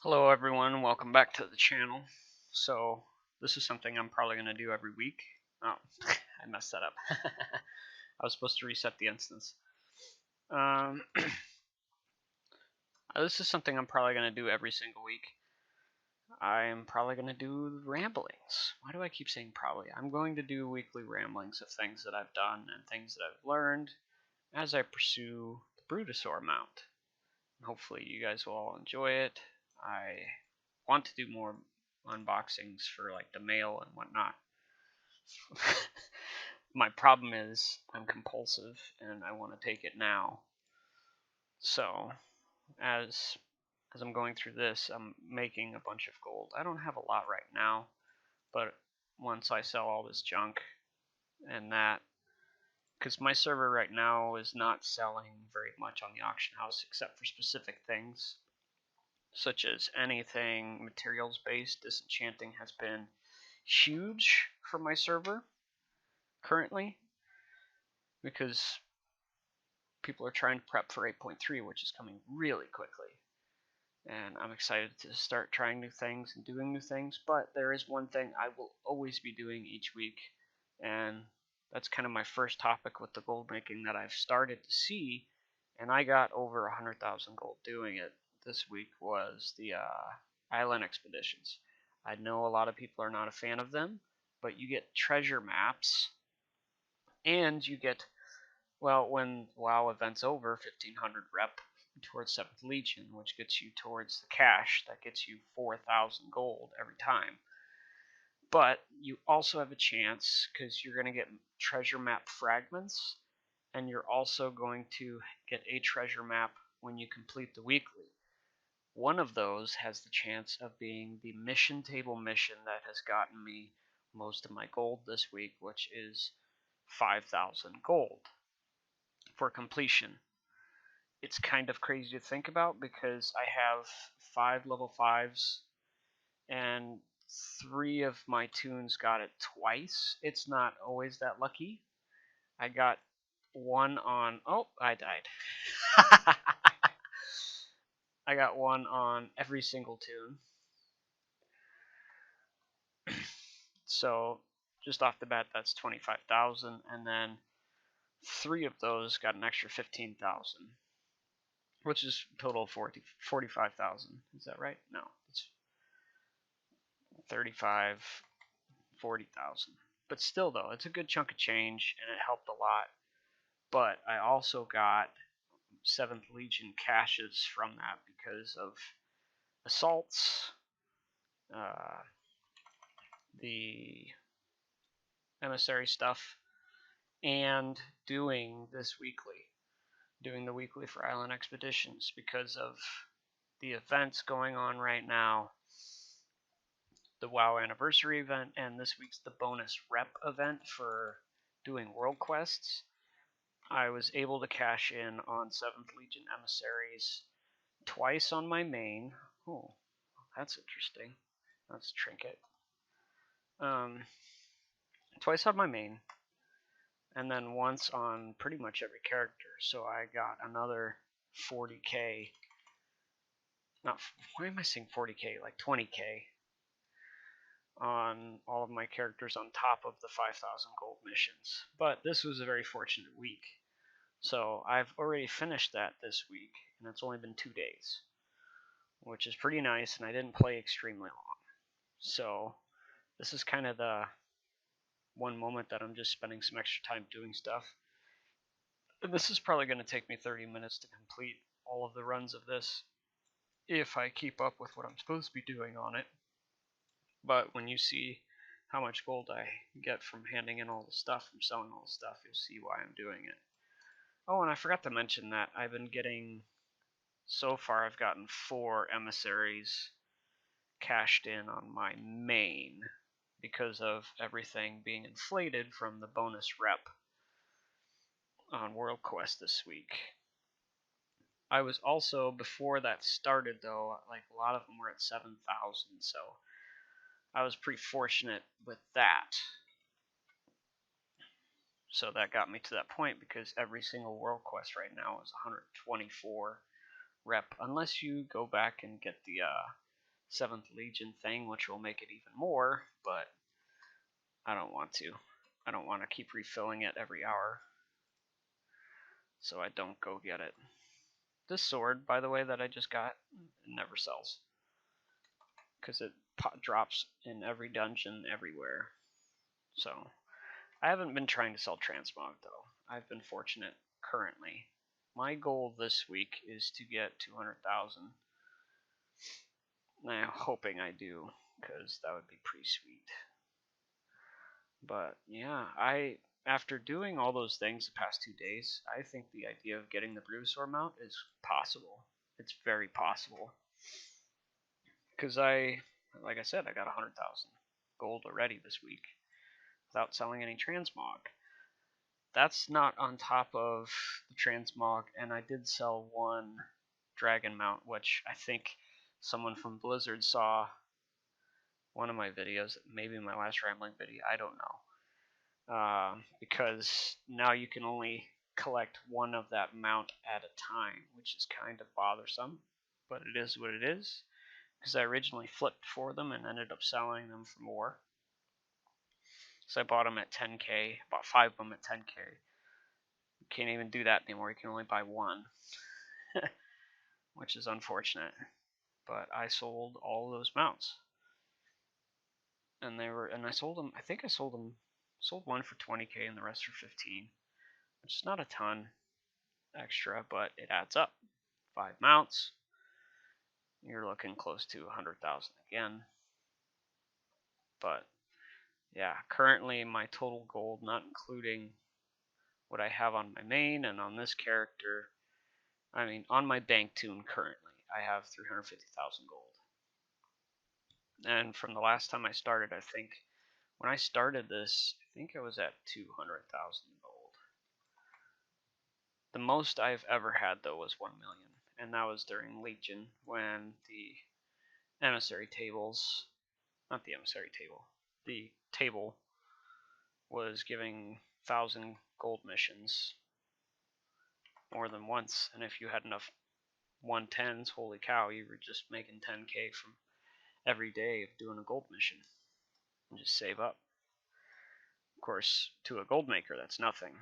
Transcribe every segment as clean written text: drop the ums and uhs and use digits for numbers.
Hello everyone, welcome back to the channel. So this is something I'm probably going to do every week. Oh, I messed that up. I was supposed to reset the instance. This is something I'm probably going to do every single week. I'm probably going to do ramblings. Why do I keep saying probably? I'm going to do weekly ramblings of things that I've done and things that I've learned as I pursue the Brutosaur mount. Hopefully you guys will all enjoy it. I want to do more unboxings for like the mail and whatnot. My problem is I'm compulsive and I want to take it now. So as I'm going through this, I'm making a bunch of gold. I don't have a lot right now, but once I sell all this junk and that, because my server right now is not selling very much on the auction house except for specific things, such as anything materials based. Disenchanting has been huge for my server currently because people are trying to prep for 8.3, which is coming really quickly. And I'm excited to start trying new things and doing new things, but there is one thing I will always be doing each week, and that's kind of my first topic with the gold making that I've started to see, and I got over 100,000 gold doing it this week, was the island expeditions. I know a lot of people are not a fan of them, but you get treasure maps, and you get, well, when WoW event's over, 1500 rep towards 7th Legion, which gets you towards the cash. That gets you 4,000 gold every time. But you also have a chance, because you're going to get treasure map fragments, and you're also going to get a treasure map when you complete the weekly. One of those has the chance of being the mission table mission that has gotten me most of my gold this week, which is 5,000 gold for completion. It's kind of crazy to think about because I have 5 level 5s and 3 of my tunes got it twice. It's not always that lucky. I got one on... Oh, I died. I got one on every single tune. So just off the bat, that's 25,000, and then 3 of those got an extra 15,000, which is total 45,000. Is that right? No, it's 35, 40,000. But still, though, it's a good chunk of change, and it helped a lot. But I also got 7th Legion caches from that because of assaults, the emissary stuff, and doing the weekly for Island Expeditions because of the events going on right now. The WoW anniversary event, and this week's the bonus rep event for doing world quests. I was able to cash in on 7th Legion emissaries twice on my main. Oh, that's interesting. That's a trinket. Twice on my main, and then once on pretty much every character. So I got another 40k. Not, why am I saying 40k? Like 20k on all of my characters on top of the 5,000 gold missions. But this was a very fortunate week. So I've already finished that this week, and it's only been 2 days, which is pretty nice, and I didn't play extremely long. So this is kind of the one moment that I'm just spending some extra time doing stuff. And this is probably going to take me 30 minutes to complete all of the runs of this, if I keep up with what I'm supposed to be doing on it. But when you see how much gold I get from handing in all the stuff, from selling all the stuff, you'll see why I'm doing it. Oh, and I forgot to mention that I've been getting, so far I've gotten 4 emissaries cashed in on my main because of everything being inflated from the bonus rep on World Quest this week. I was also, before that started though, like a lot of them were at 7,000, so I was pretty fortunate with that. So that got me to that point because every single world quest right now is 124 rep, unless you go back and get the 7th Legion thing, which will make it even more, but I don't want to. I don't want to keep refilling it every hour, so I don't go get it. This sword, by the way, that I just got, never sells, because it drops in every dungeon everywhere. So I haven't been trying to sell Transmog, though. I've been fortunate currently. My goal this week is to get 200,000. I'm hoping I do, because that would be pretty sweet. But yeah, after doing all those things the past 2 days, I think the idea of getting the Bruisaur mount is possible. It's very possible. Because like I said, I got 100,000 gold already this week without selling any Transmog. That's not on top of the Transmog, and I did sell one dragon mount, which I think someone from Blizzard saw one of my videos, maybe my last rambling video, I don't know. Because now you can only collect one of that mount at a time, which is kind of bothersome, but it is what it is. Because I originally flipped for them and ended up selling them for more. So I bought them at 10k, bought 5 of them at 10k. You can't even do that anymore, you can only buy one. Which is unfortunate. But I sold all of those mounts. And I sold them, I think I sold one for 20k and the rest for 15. Which is not a ton extra, but it adds up. 5 mounts, you're looking close to 100,000 again. But yeah, currently my total gold, not including what I have on my main and on this character, I mean on my bank tune currently, I have 350,000 gold. And from the last time I started, I think when I started this, I think I was at 200,000 gold. The most I've ever had though was 1 million, and that was during Legion when the emissary tables, not the emissary table, the table was giving 1,000 gold missions more than once, and if you had enough 110s, holy cow, you were just making 10k from every day of doing a gold mission and just save up. Of course, to a gold maker, that's nothing.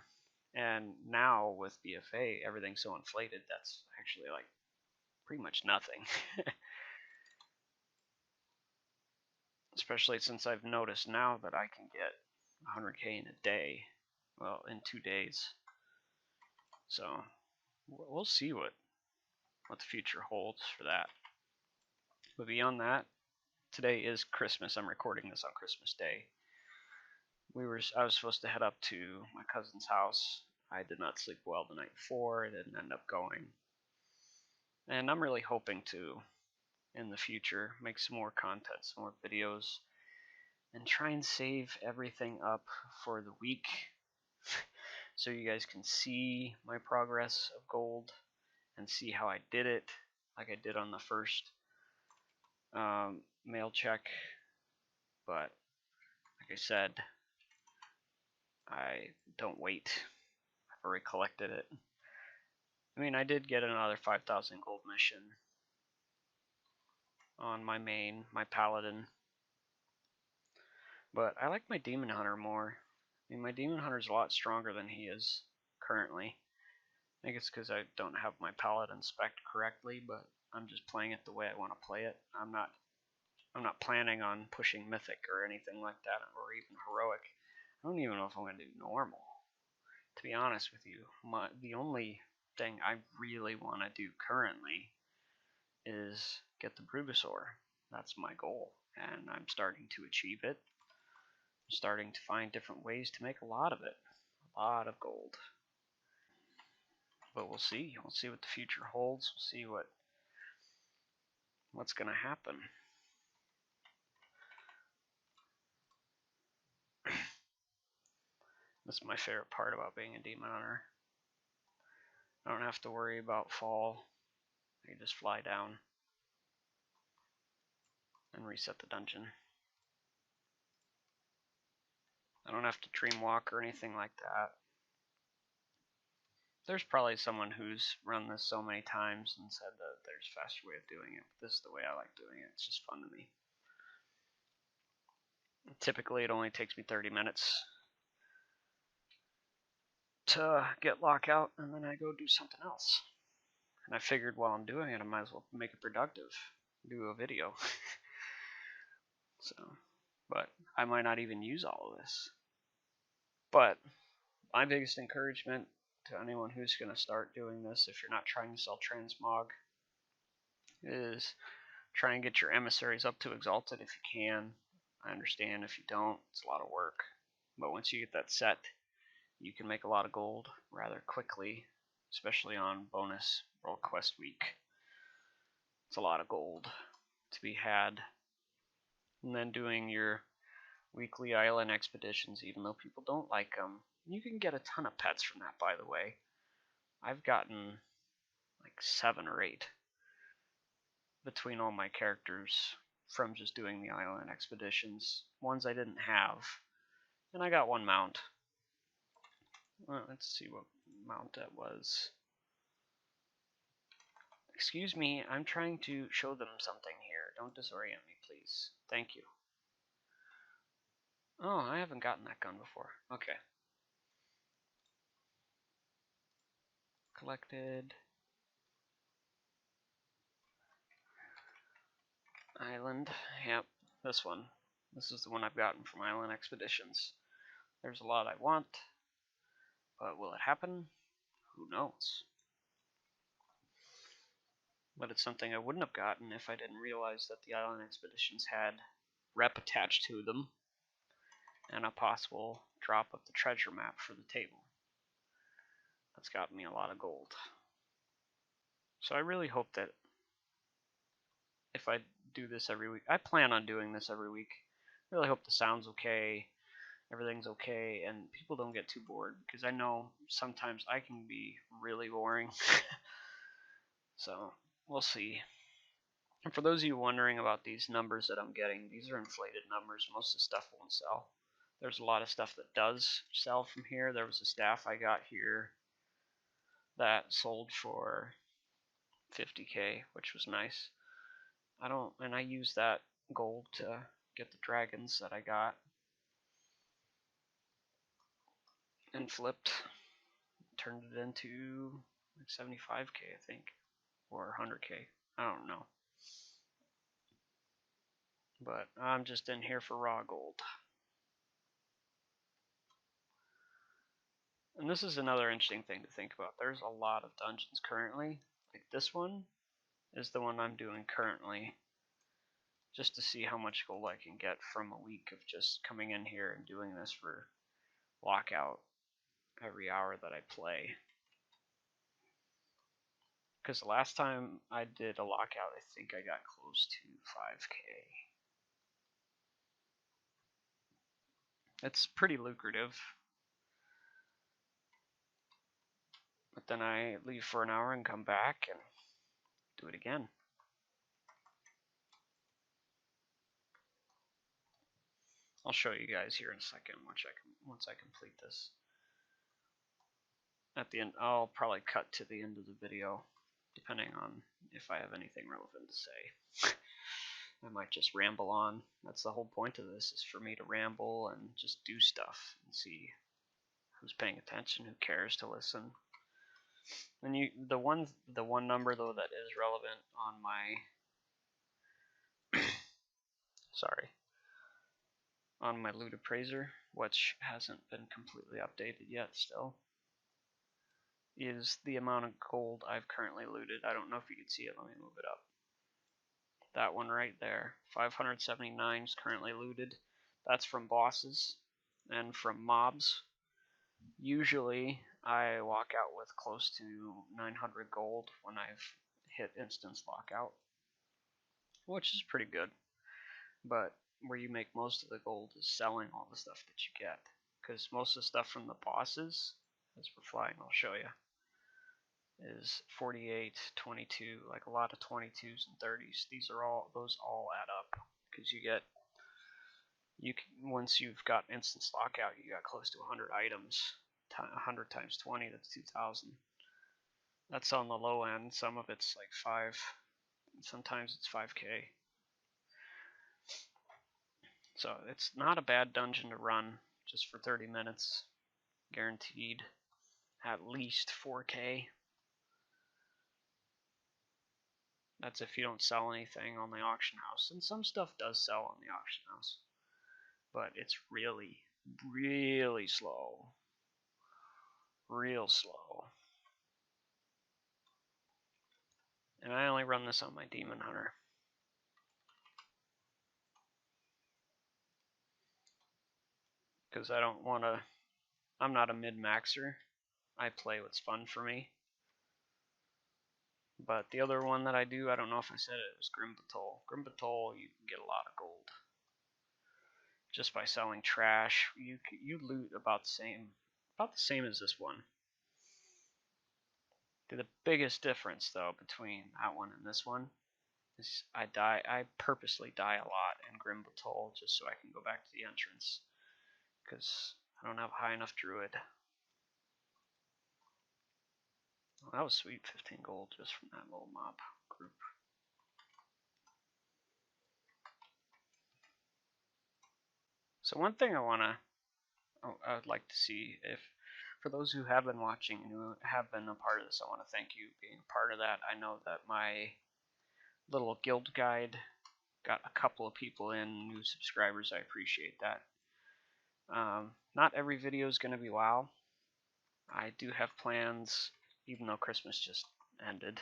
And now with BFA, everything's so inflated, that's actually like pretty much nothing. Especially since I've noticed now that I can get 100k in a day, well, in 2 days. So we'll see what the future holds for that. But beyond that, today is Christmas. I'm recording this on Christmas Day. I was supposed to head up to my cousin's house. I did not sleep well the night before. I didn't end up going. And I'm really hoping to, in the future, make some more content, some more videos, and try and save everything up for the week so you guys can see my progress of gold and see how I did it, like I did on the first mail check. But like I said, I don't wait. I've already collected it. I mean, I did get another 5,000 gold mission on my main, my paladin. But I like my demon hunter more. I mean, my demon hunter is a lot stronger than he is currently. I think it's because I don't have my paladin spec'd correctly, but I'm just playing it the way I want to play it. I'm not planning on pushing mythic or anything like that, or even heroic. I don't even know if I'm going to do normal. To be honest with you, the only thing I really want to do currently is get the Bruisaur. That's my goal, and I'm starting to achieve it. I'm starting to find different ways to make a lot of it. A lot of gold. But we'll see. We'll see what the future holds. We'll see what's going to happen. That's my favorite part about being a demon hunter. I don't have to worry about fall. I can just fly down and reset the dungeon. I don't have to dream walk or anything like that. There's probably someone who's run this so many times and said that there's a faster way of doing it. But this is the way I like doing it. It's just fun to me. Typically, it only takes me 30 minutes to get lockout, and then I go do something else. And I figured while I'm doing it, I might as well make it productive, do a video. So, but I might not even use all of this. But my biggest encouragement to anyone who's going to start doing this, if you're not trying to sell Transmog, is try and get your emissaries up to Exalted if you can. I understand if you don't, it's a lot of work. But once you get that set, you can make a lot of gold rather quickly, especially on bonus World Quest week. It's a lot of gold to be had. And then doing your weekly island expeditions, even though people don't like them. You can get a ton of pets from that, by the way. I've gotten like 7 or 8 between all my characters from just doing the island expeditions. Ones I didn't have. And I got 1 mount. Well, let's see what mount that was. Excuse me, I'm trying to show them something here. Don't disorient me, please. Thank you. Oh, I haven't gotten that gun before. Okay. Collected. Island. Yep, this one. This is the one I've gotten from Island Expeditions. There's a lot I want, but will it happen? Who knows? But it's something I wouldn't have gotten if I didn't realize that the Island Expeditions had rep attached to them and a possible drop of the treasure map for the table. That's gotten me a lot of gold. So I really hope that if I do this every week, I plan on doing this every week. I really hope the sound's okay, everything's okay, and people don't get too bored, because I know sometimes I can be really boring. So we'll see. And for those of you wondering about these numbers that I'm getting, these are inflated numbers. Most of the stuff won't sell. There's a lot of stuff that does sell from here. There was a staff I got here that sold for 50k, which was nice. I used that gold to get the dragons that I got and flipped, turned it into like 75k, I think, or 100k. I don't know. But I'm just in here for raw gold. And this is another interesting thing to think about. There's a lot of dungeons currently. Like this one is the one I'm doing currently, just to see how much gold I can get from a week of just coming in here and doing this for lockout every hour that I play. Because the last time I did a lockout, I think I got close to 5k. It's pretty lucrative. But then I leave for an hour and come back and do it again. I'll show you guys here in a second once I complete this. At the end, I'll probably cut to the end of the video, depending on if I have anything relevant to say. I might just ramble on. That's the whole point of this, is for me to ramble and just do stuff and see who's paying attention, who cares to listen. And the one number though that is relevant on my on my loot appraiser, which hasn't been completely updated yet still, is the amount of gold I've currently looted. I don't know if you can see it. Let me move it up. That one right there, 579 is currently looted. That's from bosses and from mobs. Usually I walk out with close to 900 gold when I've hit instance lockout, which is pretty good. But where you make most of the gold is selling all the stuff that you get, because most of the stuff from the bosses, as we're flying, I'll show you, is 48, 22, like a lot of 22s and 30s. Those all add up, because once you've got instance lockout, you got close to 100 items. 100 times 20, that's 2,000. That's on the low end. Some of it's like 5. Sometimes it's 5k. So it's not a bad dungeon to run just for 30 minutes. Guaranteed at least 4k. That's if you don't sell anything on the auction house. And some stuff does sell on the auction house. But it's really, really slow. Real slow. And I only run this on my Demon Hunter. Because I don't want to... I'm not a mid-maxer. I play what's fun for me. But the other one that I do, I don't know if I said it, was Grimbatol. Grimbatol, you can get a lot of gold. Just by selling trash, you loot about the same as this one. The biggest difference, though, between that one and this one is I purposely die a lot in Grimbatol just so I can go back to the entrance. Because I don't have high enough druid. Well, that was sweet, 15 gold just from that little mob group. So one thing I would like to see, if for those who have been watching and who have been a part of this, I want to thank you being a part of that. I know that my little guild guide got a couple of people in, new subscribers. I appreciate that. Not every video is going to be WoW. I do have plans, even though Christmas just ended.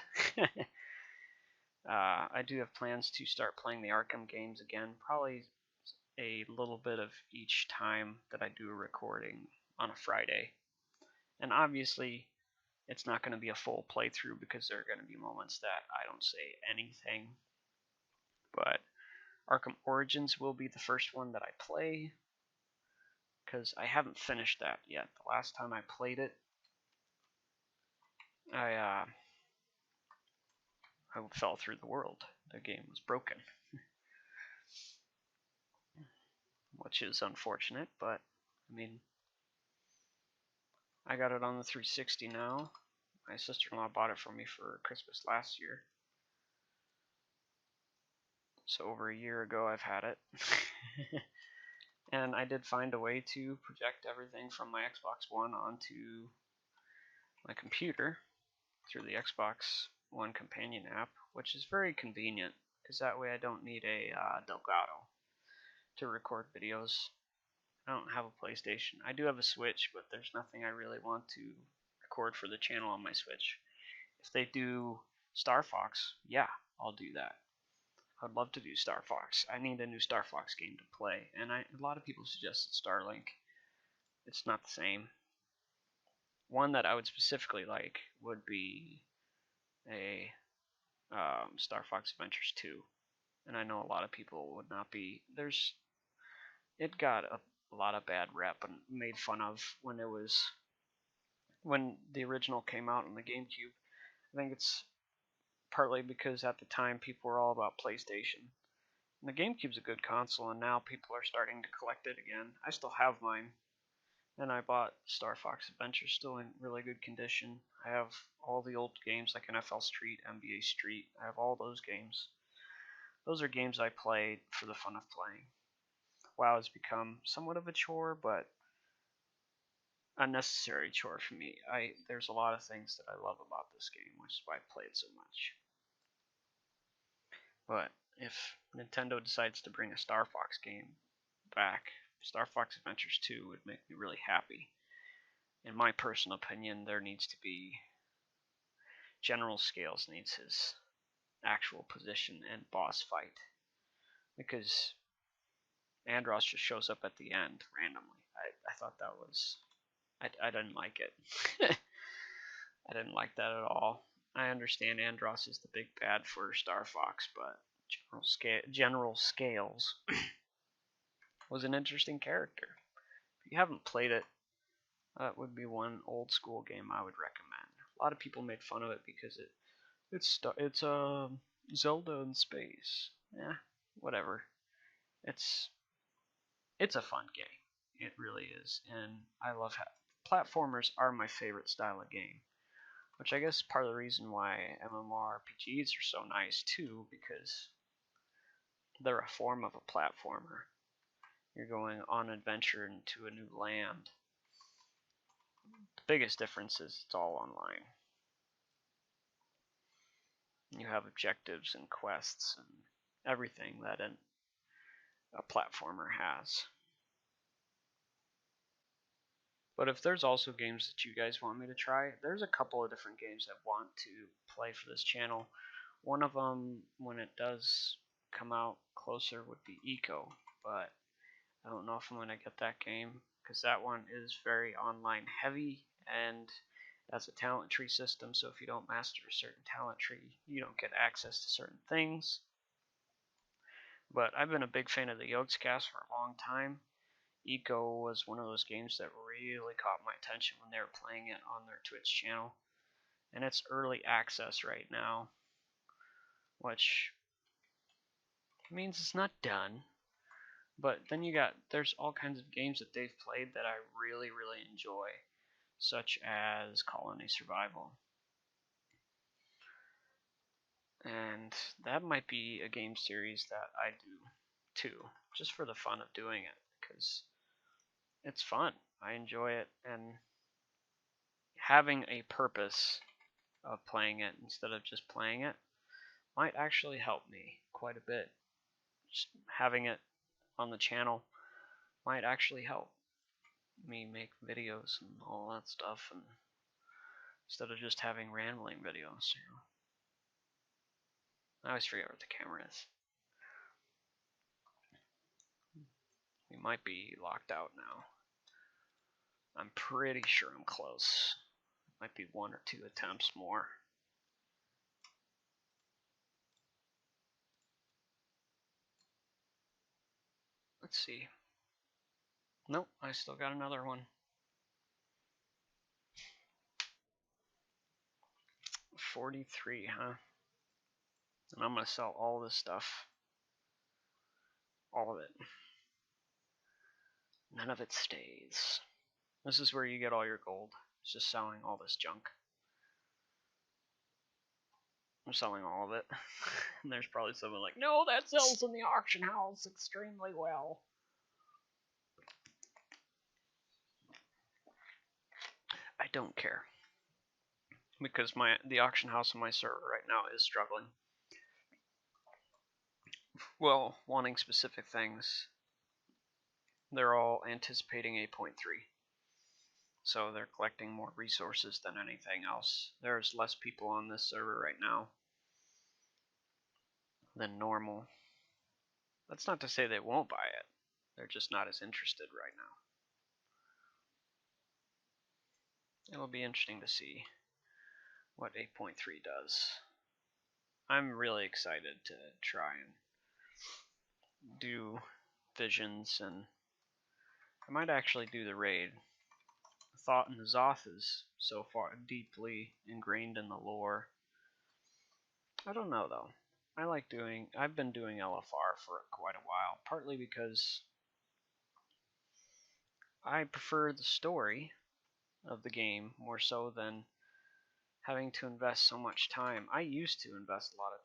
I do have plans to start playing the Arkham games again, probably a little bit of each time that I do a recording on a Friday. And obviously, it's not going to be a full playthrough because there are going to be moments that I don't say anything. But Arkham Origins will be the first one that I play, because I haven't finished that yet. The last time I played it, I fell through the world. The game was broken, which is unfortunate, but I mean, I got it on the 360 now. My sister-in-law bought it for me for Christmas last year. So over a year ago I've had it. And I did find a way to project everything from my Xbox One onto my computer through the Xbox One companion app, which is very convenient, because that way I don't need a Delgado to record videos. I don't have a PlayStation. I do have a Switch, but there's nothing I really want to record for the channel on my Switch. If they do Star Fox, yeah, I'll do that. I'd love to do Star Fox. I need a new Star Fox game to play, and a lot of people suggested Starlink. It's not the same. One that I would specifically like would be a Star Fox Adventures 2, and I know a lot of people would not be. It got a lot of bad rep and made fun of when the original came out on the GameCube. I think it's partly because at the time people were all about PlayStation. And the GameCube's a good console, and now people are starting to collect it again. I still have mine, and I bought Star Fox Adventure, still in really good condition. I have all the old games like NFL Street, NBA Street. I have all those games. Those are games I played for the fun of playing. WoW has become somewhat of a chore, but a necessary chore for me. There's a lot of things that I love about this game, which is why I play it so much. But if Nintendo decides to bring a Star Fox game back, Star Fox Adventures 2 would make me really happy. In my personal opinion, there needs to be... General Scales needs his actual position and boss fight. Because Andros just shows up at the end randomly. I thought that was... I didn't like it. I didn't like that at all. I understand Andros is the big bad for Star Fox, but General Scales was an interesting character. If you haven't played it, that would be one old school game I would recommend. A lot of people made fun of it because it's Zelda in space. Yeah, whatever. It's a fun game. It really is, and I love platformers are my favorite style of game. which I guess is part of the reason why MMORPGs are so nice too, because they're a form of a platformer. You're going on an adventure into a new land. The biggest difference is it's all online. You have objectives and quests and everything that a platformer has. But if there's also games that you guys want me to try, there's a couple of different games I want to play for this channel. One of them, when it does come out closer, would be Eco, but I don't know if I'm going to get that game, because that one is very online heavy, and that's a talent tree system, so if you don't master a certain talent tree, you don't get access to certain things. But I've been a big fan of the Yogscast for a long time. Eco was one of those games that really caught my attention when they were playing it on their Twitch channel. And it's early access right now, which means it's not done. But then there's all kinds of games that they've played that I really enjoy, such as Colony Survival. And that might be a game series that I do too, just for the fun of doing it, because it's fun. I enjoy it, and having a purpose of playing it instead of just playing it might actually help me quite a bit. Just having it on the channel might actually help me make videos and all that stuff, and instead of just having rambling videos. I always forget where the camera is. We might be locked out now. I'm pretty sure I'm close. Might be 1 or 2 attempts more. Let's see. Nope, I still got another one. 43, huh? And I'm gonna sell all this stuff. All of it. None of it stays. This is where you get all your gold. It's just selling all this junk. I'm selling all of it. And there's probably someone like, no, that sells in the auction house extremely well. I don't care. Because the auction house on my server right now is struggling. Well, wanting specific things. They're all anticipating 8.3. So they're collecting more resources than anything else. There's less people on this server right now than normal. That's not to say they won't buy it. They're just not as interested right now. It'll be interesting to see what 8.3 does. I'm really excited to try and do visions, and I might actually do the raid. Thought in Zoth is so far deeply ingrained in the lore. I don't know though. I've been doing LFR for quite a while, partly because I prefer the story of the game more so than having to invest so much time. I used to invest a lot of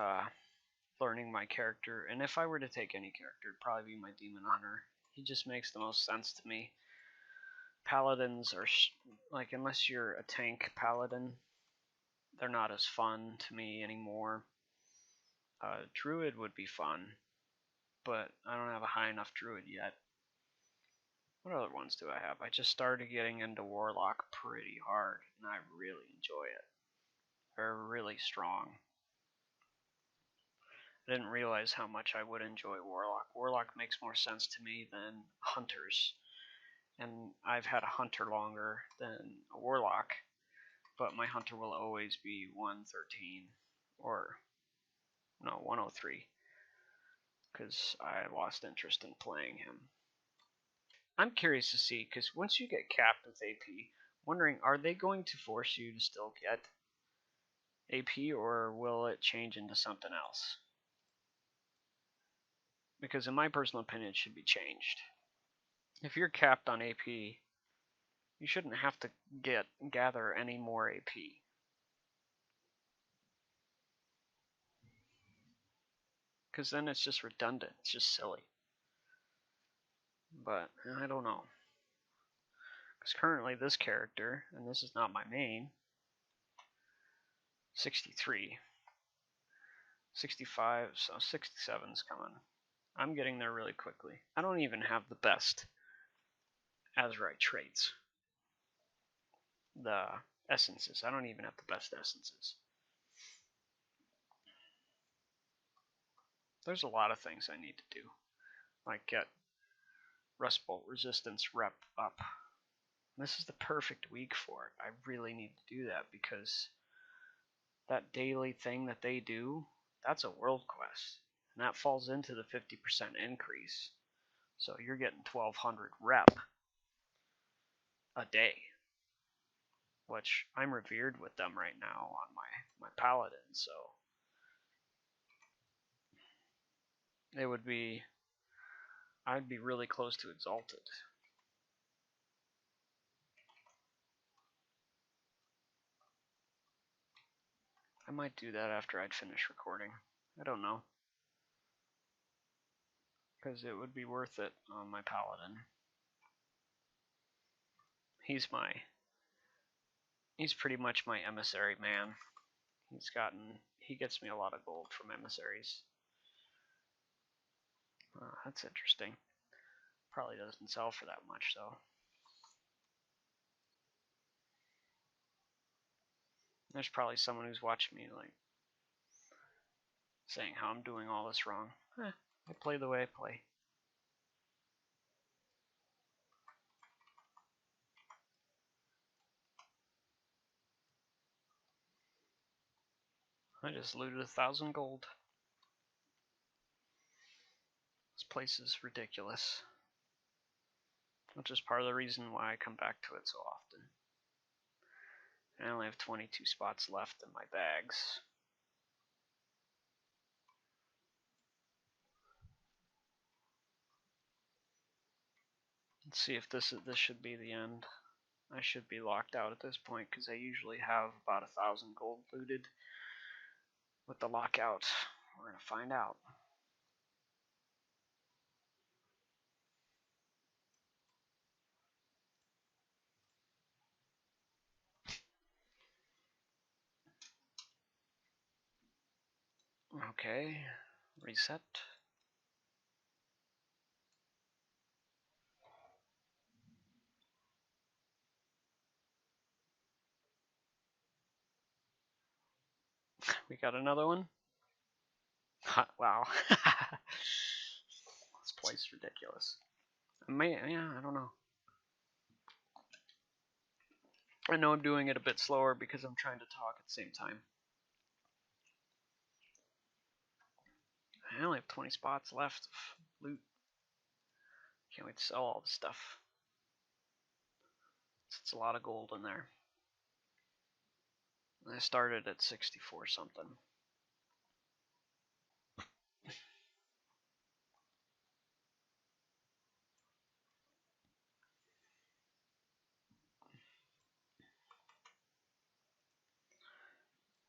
time learning my character, and if I were to take any character, it'd probably be my Demon Hunter. He just makes the most sense to me. Paladins are, like, unless you're a tank paladin, they're not as fun to me anymore. Druid would be fun, but I don't have a high enough Druid yet. What other ones do I have? I just started getting into Warlock pretty hard, and I really enjoy it. They're really strong. I didn't realize how much I would enjoy Warlock. Warlock makes more sense to me than Hunters. And I've had a Hunter longer than a Warlock, but my Hunter will always be 113, or no, 103, because I lost interest in playing him. I'm curious to see, because once you get capped with AP, wondering, are they going to force you to still get AP, or will it change into something else? Because in my personal opinion, it should be changed. If you're capped on AP, you You shouldn't have to gather any more AP. Because then it's just redundant. It's just silly. But I don't know. Because currently this character, and this is not my main, 63. 65, so 67's coming. I'm getting there really quickly. I don't even have the best Azurite traits. The essences. I don't even have the best essences. There's a lot of things I need to do. Like get Rust Bolt resistance rep up. This is the perfect week for it. I really need to do that because that daily thing that they do, that's a world quest. And that falls into the 50% increase. So you're getting 1200 rep a day. Which I'm revered with them right now on my paladin, so it would be, I'd be really close to exalted. I might do that after I'd finish recording. I don't know. Because it would be worth it on my paladin. He's pretty much my emissary man. He gets me a lot of gold from emissaries. That's interesting. Probably doesn't sell for that much though. There's probably someone who's watching me like saying how I'm doing all this wrong. I play the way I play. I just looted 1,000 gold. This place is ridiculous. Which is part of the reason why I come back to it so often. I only have 22 spots left in my bags. Let's see if this should be the end. I should be locked out at this point because I usually have about 1,000 gold looted with the lockout. We're gonna find out. Okay, reset. We got another one. Wow. This place is ridiculous. Yeah, I don't know. I know I'm doing it a bit slower because I'm trying to talk at the same time. I only have 20 spots left of loot. Can't wait to sell all this stuff. It's a lot of gold in there. I started at 64 something.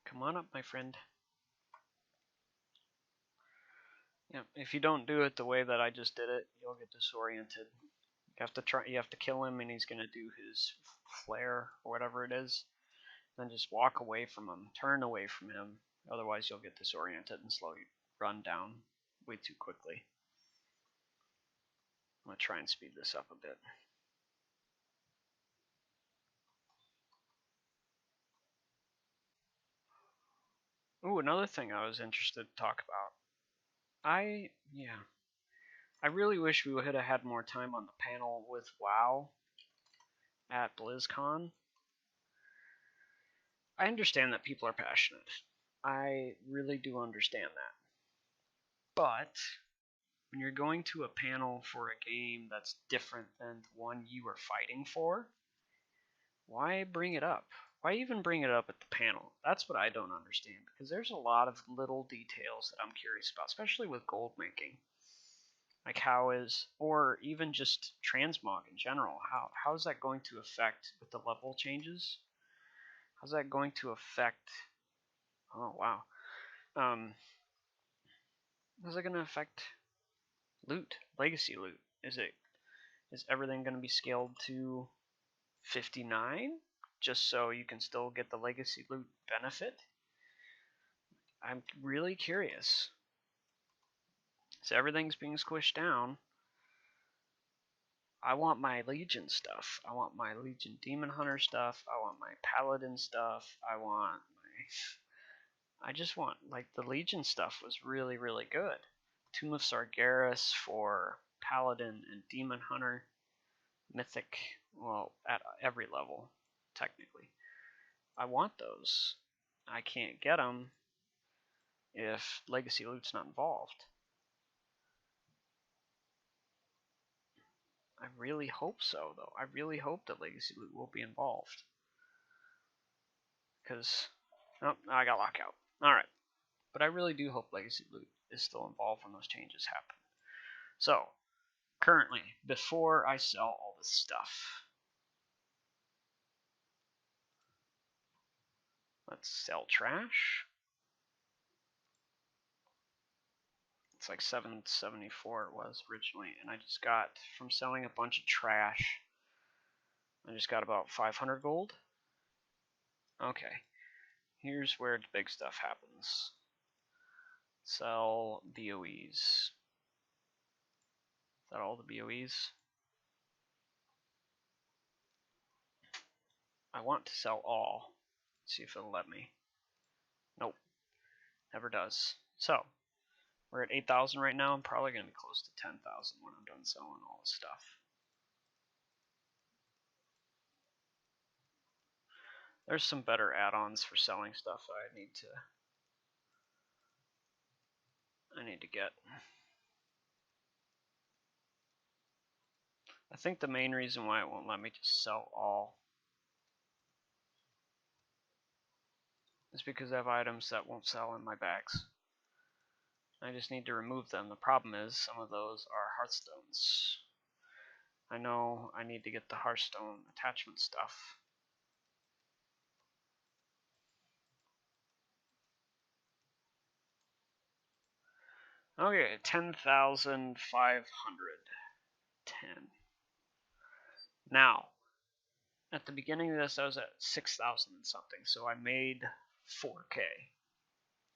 Come on up, my friend. Yeah, if you don't do it the way that I just did it, you'll get disoriented. You have to kill him and he's gonna do his flare or whatever it is. Then just walk away from him, turn away from him. Otherwise you'll get disoriented and slowly run down way too quickly. I'm gonna try and speed this up a bit. Ooh, another thing I was interested to talk about. I really wish we would have had more time on the panel with WoW at BlizzCon. I understand that people are passionate. I really do understand that. But when you're going to a panel for a game that's different than the one you are fighting for, why bring it up? Why even bring it up at the panel? That's what I don't understand, because there's a lot of little details that I'm curious about, especially with gold making. Like how is, or even just transmog in general, how is that going to affect with the level changes? How's that going to affect, oh wow, how's it going to affect loot, legacy loot? Is everything going to be scaled to 59 just so you can still get the legacy loot benefit? I'm really curious. So everything's being squished down. I want my Legion stuff. I want my Legion Demon Hunter stuff. I want my Paladin stuff. I just want, like, the Legion stuff was really, really good. Tomb of Sargeras for Paladin and Demon Hunter. Mythic, well, at every level, technically. I want those. I can't get them if Legacy Loot's not involved. I really hope so, though. I really hope that Legacy Loot will be involved. Because, oh, I got lockout. Alright. But I really do hope Legacy Loot is still involved when those changes happen. So, currently, before I sell all this stuff, let's sell trash. It's like 774 it was originally, and I just got, from selling a bunch of trash, I just got about 500 gold. Okay, here's where the big stuff happens. Sell BOEs. Is that all the BOEs? I want to sell all. Let's see if it'll let me. Nope, never does. So, we're at 8,000 right now. I'm probably going to be close to 10,000 when I'm done selling all this stuff. There's some better add-ons for selling stuff that I need to get. I think the main reason why it won't let me just sell all is because I have items that won't sell in my bags. I just need to remove them. The problem is some of those are Hearthstones. I know I need to get the Hearthstone attachment stuff. Okay, 10,510. Now, at the beginning of this, I was at 6,000 and something, so I made 4K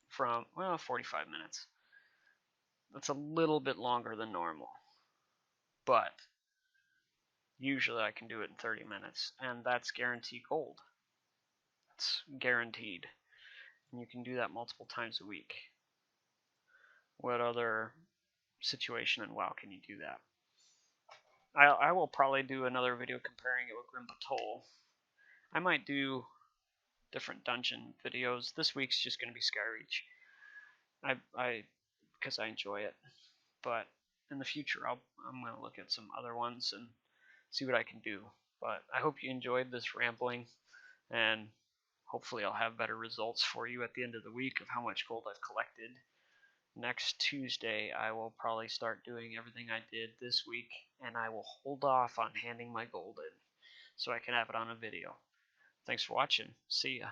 from, well, 45 minutes. That's a little bit longer than normal, but usually I can do it in 30 minutes, and that's guaranteed gold. It's guaranteed, and you can do that multiple times a week. What other situation in WoW can you do that? I will probably do another video comparing it with Grim Patrol. I might do different dungeon videos. This week's just going to be Skyreach. Because I enjoy it. But in the future, I'm going to look at some other ones and see what I can do. But I hope you enjoyed this rambling, and hopefully I'll have better results for you at the end of the week of how much gold I've collected. Next Tuesday, I will probably start doing everything I did this week, and I will hold off on handing my gold in so I can have it on a video. Thanks for watching. See ya.